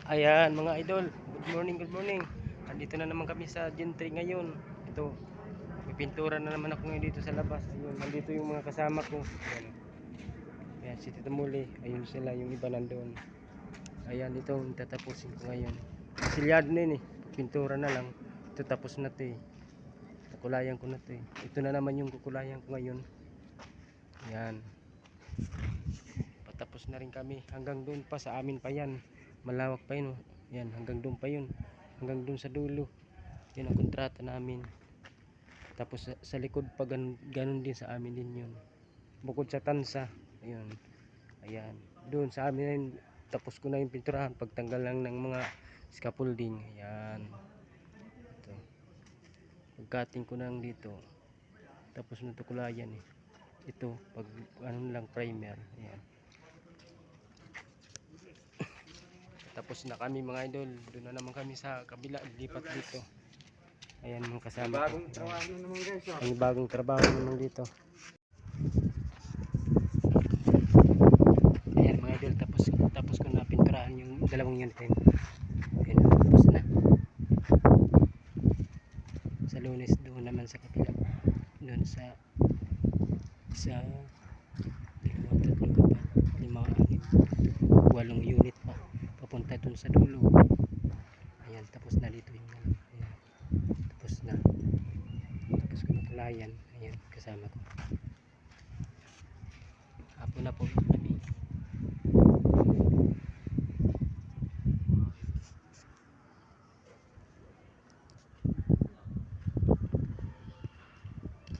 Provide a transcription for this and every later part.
Ayan mga idol, good morning, good morning. Andito na naman kami sa gentry ngayon. Ito, may pintura na naman ako ngayon dito sa labas. Ayun, nandito yung mga kasama ko. Ayan, ayan si Tita Muli. Ayun sila, yung iba nandoon. Ayan, ito tatapusin ko ngayon. Silyado na yun eh, pintura na lang. Ito tapos na to eh. Kukulayan ko na to eh. Ito na naman yung kukulayan ko ngayon. Ayan, patapos na rin kami. Hanggang doon pa, sa amin pa yan. Malawak pa yun oh. Yan, hanggang doon pa yun, hanggang doon sa dulo. Yan ang kontrata namin. Tapos sa likod pa ganun din sa amin din yun, bukod sa tansa. Ayun, ayan, doon sa amin tapos ko na yung pinturahan, pagtanggal lang ng mga scaffolding. Ayan, ito, pagkating ko lang dito, tapos na to kulayan eh. Ito pag ano lang primer. Ayan, tapos na kami mga idol. Doon na naman kami sa kabila, lipat dito. Ayan mga kasama ko. Bagong trabaho na naman guys. Ang bagong trabaho naman dito. Ayan mga idol, tapos ko na pinturahan yung dalawang unit. Ayan, tapos na. Sa Lunes doon naman sa kapila. Doon sa dalawa, tatlo, apat, lima, anim, 8 unit pa. Papunta doon sa dulo. Ayan, tapos na dito yung ayan, tapos na. Tapos ko na kulayan. Ayan, kasama ko. Hapon na po kami.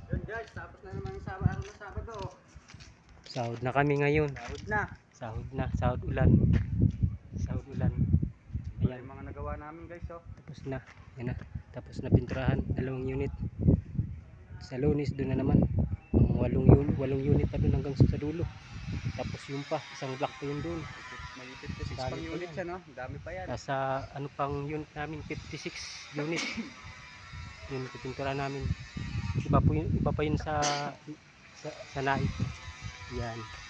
Yun guys, tapos na naman sa araw na Sabado. Sahod na kami ngayon. Sahod na. Sahod na, sahod ulan. Sahod ulan. Ayan Ayan, yung mga nagawa namin guys. Oh. tapos na. Yan na. Tapos na pinturahan, 2 unit. Sa Lunes doon na naman. Ang 8 unit pa doon hanggang sa dulo. Tapos yung pa, isang block pa yun doon. May 56 Dami pang pa unit yan. siya, no? Dami pa yan. Nasa ano pang unit namin, 56 unit. Yun pintura namin. Iba pa yun sa naip. Yan.